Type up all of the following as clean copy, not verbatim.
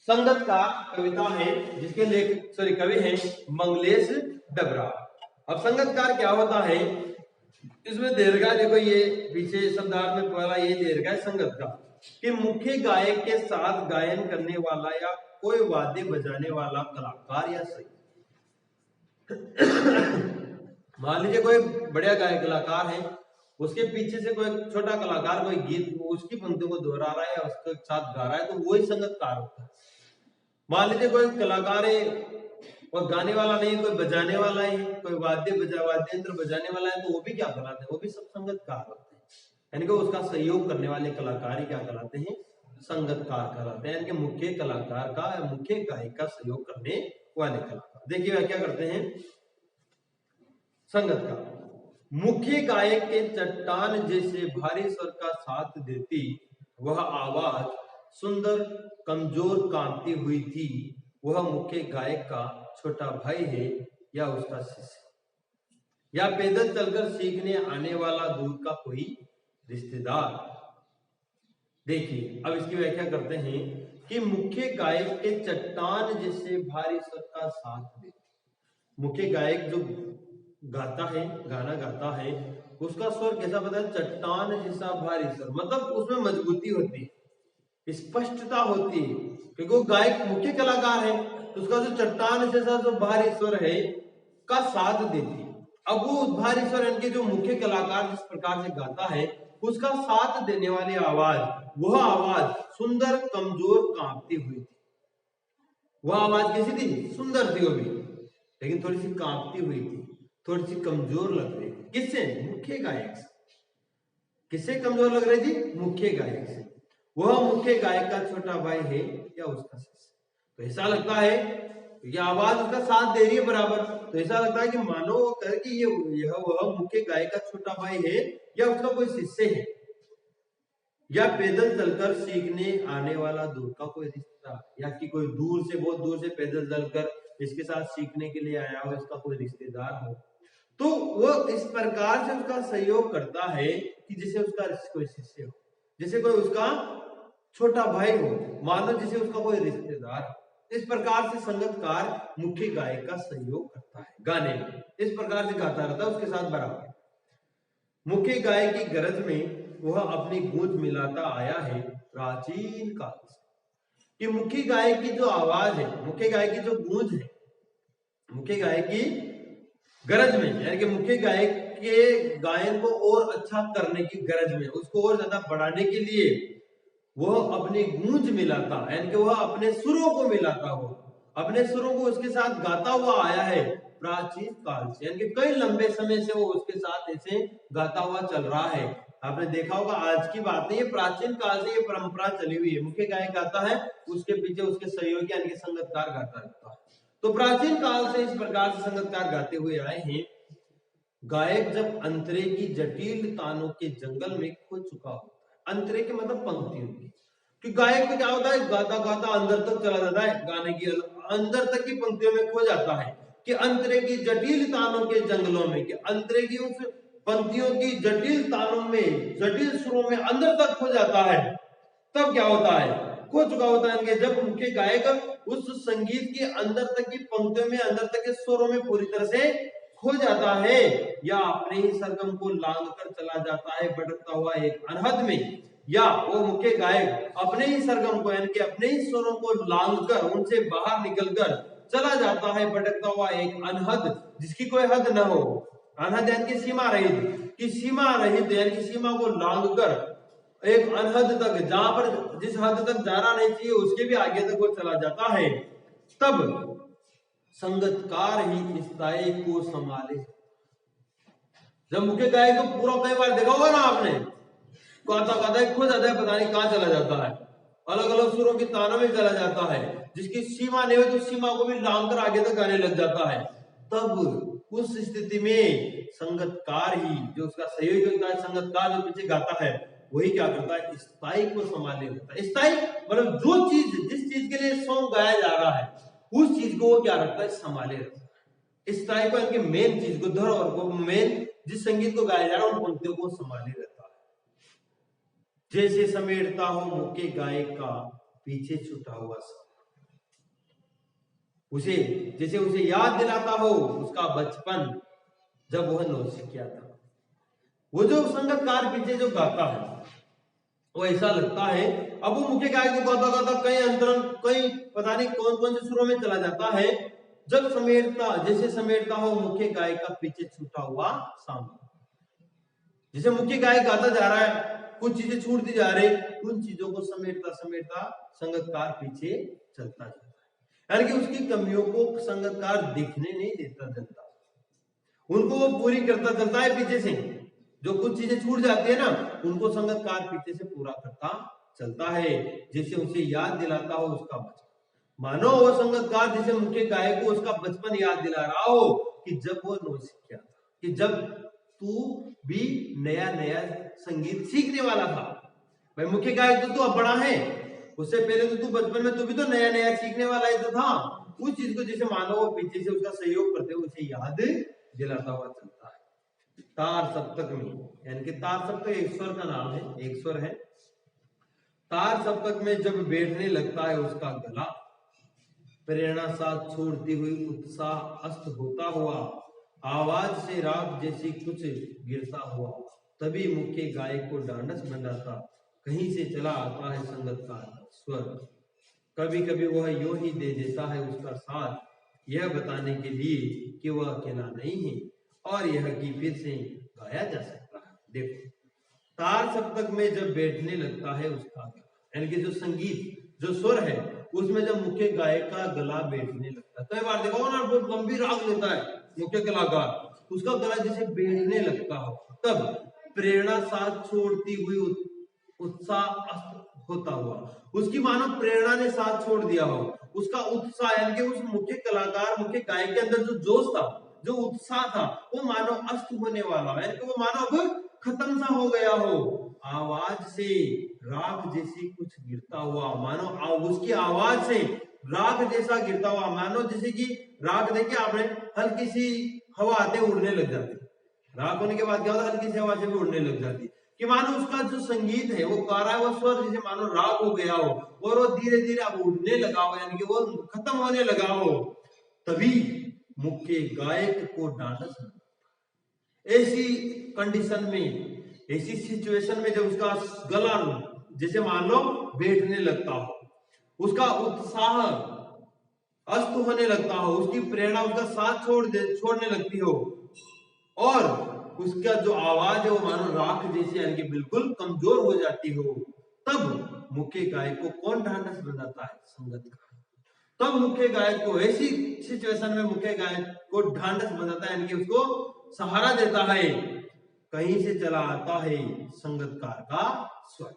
संगतकार कविता है जिसके कवि हैं मंगलेश डबरा। अब संगतकार क्या होता है, इसमें दीर्घा देखो, ये पीछे शब्दार्थ में पहला ये दीर्घा है संगतकार कि मुख्य गायक के साथ गायन करने वाला या कोई वाद्य बजाने वाला कलाकार या सही। मान लीजिए कोई बढ़िया गायक कलाकार है, उसके पीछे से कोई छोटा कलाकार कोई गीत उसकी पंक्तियों को दोहरा रहा है या उसके साथ गा रहा है, तो वही संगतकार होता है। मान लीजिए कोई कलाकार है और गाने वाला नहीं, कोई बजाने वाला है, कोई वाद्य यंत्र बजाने वाला है, तो वो भी क्या कहलाते हैं, वो भी सब संगतकार होते हैं। यानी कि उसका सहयोग करने वाले कलाकार ही क्या कहलाते हैं, संगतकार कहलाते हैं। यानी कि मुख्य कलाकार का, मुख्य गायक का सहयोग करने वाले कलाकार। देखिए क्या करते हैं संगतकार। मुख्य गायक के चट्टान जैसे भारी स्वर का साथ देती वह आवाज सुंदर कमजोर कांपती हुई थी। वह मुख्य गायक का छोटा भाई है या उसका शिष्य या पैदल चलकर सीखने आने वाला दूर का कोई रिश्तेदार। देखिए अब इसकी व्याख्या करते हैं कि मुख्य गायक के चट्टान जैसे भारी स्वर का साथ दे। मुख्य गायक जो गाता है, गाना गाता है, उसका स्वर कैसा पता है, चट्टान जैसा भारी स्वर, मतलब उसमें मजबूती होती है, स्पष्टता होती है, क्योंकि वो गायक मुख्य कलाकार है, तो उसका जो चट्टान जैसा जो भारी स्वर है का साथ देती है। अब वो भारी स्वर इनके जो मुख्य कलाकार जिस प्रकार से गाता है उसका साथ देने वाली आवाज, वह आवाज सुंदर कमजोर कांपती हुई थी। वह आवाज कैसी थी, सुंदर थी वो भी, लेकिन थोड़ी सी कांपती हुई थी, थोड़ी सी कमजोर लग रही थी। किससे, मुख्य गायक से। किससे कमजोर लग रही थी, मुख्य गायक से। वह मुख्य गायक का छोटा भाई है या उसका शिष्य। तो ऐसा लगता है ये आवाज उसका साथ दे रही है बराबर, तो ऐसा लगता है कि मानो कर कि यह वह मुख्य गायक का छोटा भाई है या उसका कोई शिष्य है या पैदल चलकर सीखने आने वाला दूर का कोई रिश्ता, या कि कोई दूर से, बहुत दूर से पैदल चलकर इसके साथ सीखने के लिए आया हो, इसका कोई रिश्तेदार हो। तो वो इस प्रकार से उसका सहयोग करता है कि जैसे उसका कोई शिष्य हो, जैसे कोई उसका छोटा भाई हो, मानो जैसे उसका कोई रिश्तेदार। इस प्रकार से संगतकार मुख्य गायक का सहयोग करता है गाने में, इस प्रकार से गाता रहता है उसके साथ बराबर। मुख्य गायक की गरज में वह अपनी गूंज मिलाता आया है प्राचीन काल से। कि मुख्य गायक की जो आवाज है, मुख्य गायक की जो गूंज है, मुख्य गायक की गरज में, यानी कि मुख्य गायक के गायन को और अच्छा करने की गरज में, उसको और ज्यादा बढ़ाने के लिए वह अपनी गूंज मिलाता, यानी कि वह अपने सुरों को मिलाता हुआ, अपने सुरों को उसके साथ गाता हुआ आया है प्राचीन काल से। यानी कि कई लंबे समय से वो उसके साथ ऐसे गाता हुआ चल रहा है। आपने देखा होगा आज की बात नहीं है, प्राचीन काल से ये परंपरा चली हुई है। मुख्य गायक गाता है, उसके पीछे उसके सहयोगी यानी कि संगतकार गाता रहता है। तो प्राचीन काल से इस प्रकार से संगतकार गाते हुए आए हैं। गायक जब अंतरे की जटिल तानों के जंगल में खो चुका होता है, अंतरे के मतलब पंक्तियों की, कि गायक में क्या होता है, गाता गाता अंदर तक चला जाता है, गाने की अंदर तक की पंक्तियों में खो जाता है। कि अंतरे की जटिल तानों के जंगलों में, कि अंतरे की उस पंक्तियों की जटिल तानों में, जटिल सुरों में अंदर तक खो जाता है। तब क्या होता है, खो चुका होता है कि जब मुख्य गायक उस संगीत के अंदर तक की पंक्तियों में, अंदर तक के स्वरों में पूरी तरह से खो जाता है, या अपने ही सरगम को लांग कर चला जाता है भटकता हुआ एक अनहद में, या वो मुख्य गायक अपने ही सरगम को यानी कि अपने ही स्वरों को लांग कर, उनसे बाहर निकलकर चला जाता है भटकता हुआ एक अनहद जिसकी कोई हद न हो। अनहद यानी कि सीमा रहित, कि सीमा रहित यानी कि सीमा को लांग कर एक अनहद तक, जहां पर जिस हद तक जाना नहीं चाहिए उसके भी आगे तक वो चला जाता है। तब संगतकार ही इस ताई को संभाले। जब मुख्य गायक को पूरा कई बार देखा होगा ना आपने, गाता गाता खो जाता है, पता नहीं कहां चला जाता है, अलग अलग सुरों की तानों में चला जाता है, जिसकी सीमा नहीं हो तो सीमा को भी लांग कर आगे तक गाने लग जाता है। तब उस स्थिति में संगतकार ही, जो उसका सहयोगी होता है, संगतकार जो पीछे गाता है, वही क्या करता है, स्थाई को संभाले रखता है। स्थाई मतलब जो चीज, जिस चीज के लिए सॉन्ग गाया जा रहा है उस चीज को वो क्या रखता है, संभाले रखता है। स्थाई को यानी मेन चीज को, धरोहर को, मेन जिस संगीत को गाया जा रहा है उन पंक्तियों को संभाले रहता है। जैसे समेटता हो मुख्य गायक का पीछे छूटा हुआ सा, उसे जैसे उसे याद दिलाता हो उसका बचपन जब वह नौसिखिया था। वो जो संगतकार पीछे जो गाता है वो ऐसा लगता है, अब वो मुख्य गायक को गाता गाता कई अंतरंग कई पता नहीं कौन कौन से सुरों में चला जाता है, जब समेटता जैसे समेटता हो मुख्य गायक का पीछे छूटा हुआ सामने। जैसे मुख्य गायक गाता जा रहा है, कुछ चीजें छूटती जा रही, उन चीजों को समेटता समेटता संगतकार पीछे चलता जाता है, यानी कि उसकी कमियों को संगतकार दिखने नहीं देता जनता, उनको वो पूरी करता चलता है पीछे से। जो कुछ चीजें छूट जाती है ना, उनको संगतकार पीछे से पूरा करता चलता है, जैसे उसे याद दिलाता हो उसका बचपन। मानो वो संगतकार जैसे मुख्य गायक को उसका बचपन याद दिला रहा हो कि जब वो नौसिखिया था, कि जब तू भी नया नया संगीत सीखने वाला था। भाई मुख्य गायक तो तू अब बड़ा है, उससे पहले तो तू बचपन में तू भी तो नया नया सीखने वाला ही तो था। उस चीज को जैसे मानो वो पीछे से उसका सहयोग करते हुए उसे याद दिलाता हुआ चलता है। तार सप्तक में, यानी कि तार सप्तक एक स्वर का नाम है, एक स्वर है। तार सप्तक में जब बैठने लगता है उसका गला, प्रेरणा साथ छोड़ती हुई उत्साह अस्त होता हुआ, आवाज से राग जैसी कुछ गिरता हुआ, तभी मुख्य गायक को ढांढस बंधाता कहीं से चला आता है संगतकार स्वर। कभी कभी वह यूं ही दे देता है उसका साथ, यह बताने के लिए कि वह अकेला नहीं है और यह कि फिर से गाया जा सकता है। देखो, तार सप्तक में जब बैठने लगता है उसका गला, यानी कि जो संगीत जो स्वर है उसमें जब मुख्य गायक का गला बैठने लगता है, कई बार देखो ना बहुत गंभीर राग लेता है मुख्य कलाकार, उसका गला जैसे बैठने लगता हो, तब प्रेरणा साथ छोड़ती हुई उत्साह होता हुआ, उसकी मानो प्रेरणा ने साथ छोड़ दिया हो, उसका उत्साह यानी कि उस मुख्य कलाकार मुख्य गायक के अंदर जो जोश था जो उत्साह था वो मानो अस्त होने वाला है, यानी कि वो मानो अब खत्म सा हो गया हो। आवाज से राग जैसी कुछ गिरता हुआ, मानो उसकी आवाज से राग जैसा गिरता हुआ, मानो जैसे कि राग देखिए आपने हल्की सी हवा आते उड़ने लग जाती, राग होने के बाद क्या होता है हल्की सी हवा से भी उड़ने लग जाती, कि मानो उसका जो संगीत है वो गा रहा है वो स्वर जैसे मानो राग हो गया हो और वो धीरे धीरे अब उड़ने लगा हो, यानी कि वो खत्म होने लगा हो। तभी मुख्य गायक को ढांढस, ऐसी कंडीशन में ऐसी सिचुएशन में जब उसका गला जैसे मान लो बैठने लगता हो, उसका उत्साह अस्त होने लगता हो, उसकी प्रेरणा उसका साथ छोड़ने लगती हो और उसका जो आवाज है वो मानो राख जैसी यानी कि बिल्कुल कमजोर हो जाती हो, तब मुख्य गायक को कौन ढांढस बंधाता है? संगतकार। तब मुख्य गायक को ऐसी सिचुएशन में मुख्य गायक को ढांढस बंधाता है, यानी कि उसको सहारा देता है, कहीं से चला आता है संगतकार का स्वर।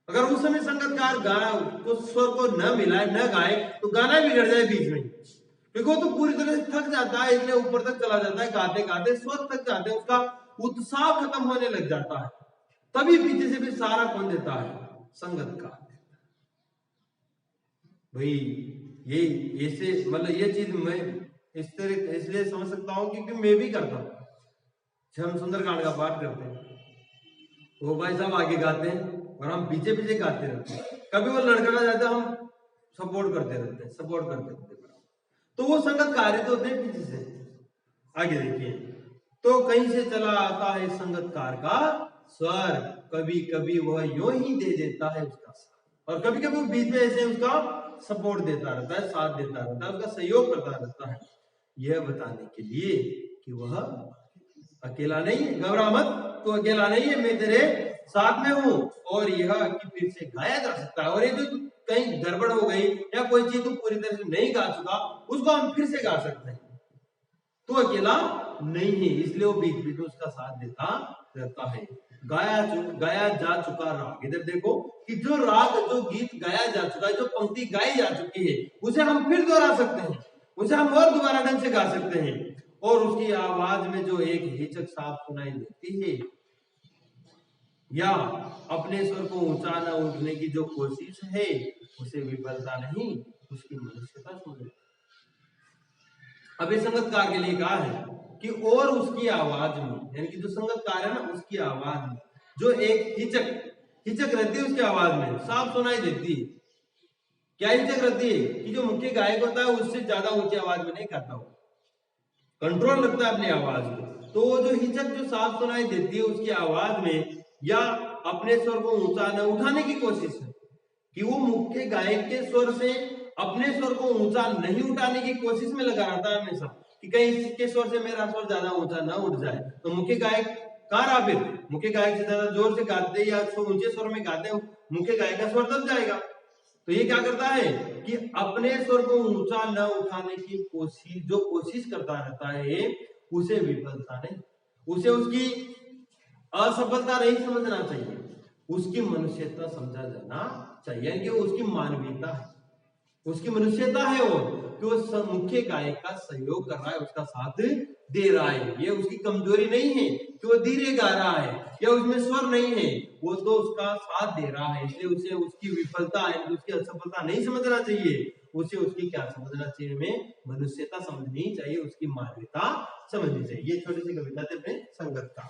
अगर उस समय संगतकार गाना तो स्वर को न मिलाए न गाए तो गाना बिगड़ जाए बीच में, क्योंकि वो तो पूरी तरह से थक जाता है, इतने ऊपर तक चला जाता है, गाते गाते स्वर थक जाते हैं, उसका उत्साह खत्म होने लग जाता है। तभी पीछे से भी सहारा कौन देता है? संगतकार। भाई ये ऐसे मतलब ये चीज मैं इस तरह इसलिए समझ सकता हूँ क्योंकि मैं भी करता हूँ। जब हम सुंदरकांड का पाठ करते हैं वो भाई साहब आगे गाते हैं और हम पीछे पीछे गाते रहते हैं, कभी वो लड़खड़ा जाता है हम सपोर्ट करते रहते हैं, सपोर्ट करते रहते हैं, तो वो संगतकार होते हैं पीछे से। आगे देखिए, तो कहीं से चला आता है संगतकार का स्वर, कभी कभी वह यूं ही दे देता है उसका साथ और कभी कभी बीच में ऐसे उसका सपोर्ट देता रहता है, साथ देता रहता है, उसका सहयोग करता रहता है, यह बताने के लिए कि वह अकेला नहीं है, घबरा मत, तो अकेला नहीं है, मैं तेरे साथ में हूं और यह कि फिर से गाया जा सकता है। और ये जो कहीं गड़बड़ हो गई या कोई चीज तो पूरी तरह से नहीं गा चुका उसको हम फिर से गा सकते हैं, तो अकेला नहीं है, इसलिए वो बीच बीच में उसका साथ देता रहता है। गाया जा चुका राग, इधर देखो कि जो राग जो गीत गाया जा चुका है, जो पंक्ति गाई जा चुकी है उसे हम फिर दोहरा सकते हैं, उसे हम और दोबारा ढंग से गा सकते हैं और उसकी आवाज में जो एक हिचक साफ सुनाई देती है या अपने स्वर को ऊंचा न उठने की जो कोशिश है उसे विफलता नहीं, उसकी मनुष्यता सुन। अभी संगतकार के लिए कहा है कि और उसकी आवाज में, यानी कि जो संगतकार है ना उसकी आवाज में जो एक हिचक रहती है उसकी आवाज में साफ सुनाई देती है, क्या हिचक रहती है कि जो मुख्य गायक होता है उससे ज्यादा ऊंची आवाज में नहीं गाता हो, कंट्रोल रखता है अपनी आवाज को। तो वो जो हिचक जो साफ सुनाई देती है उसकी आवाज में, या अपने स्वर को ऊंचा न उठाने की कोशिश है, कि वो मुख्य गायक के स्वर से अपने स्वर को ऊंचा नहीं उठाने की कोशिश में लगा रहता है हमेशा, कि कहीं इसके स्वर से मेरा स्वर ज्यादा ऊंचा ना उठ जाए। तो मुख्य गायक फिर मुख्य गायक से ज्यादा जोर से गाते या ऊंचे स्वर में गाते मुख्य गायक का स्वर दब जाएगा। तो ये क्या करता है कि अपने स्वर को ऊंचा न उठाने की कोशिश करता रहता है, उसे विफलता नहीं, उसे उसकी असफलता नहीं समझना चाहिए, उसकी मनुष्यता समझा जाना चाहिए, कि उसकी मानवीयता है, उसकी मनुष्यता है वो, कि वो मुख्य गायक का सहयोग कर रहा है, उसका साथ दे रहा है। ये उसकी कमजोरी नहीं है कि वो धीरे गा रहा है या उसमें स्वर नहीं है, वो तो उसका साथ दे रहा है, इसलिए उसे उसकी विफलता है, उसकी असफलता नहीं समझना चाहिए, उसे उसकी क्या समझना चाहिए, हमें मनुष्यता समझनी चाहिए, उसकी मानवीयता समझनी चाहिए। ये छोटी सी कविता थे अपने संगत का।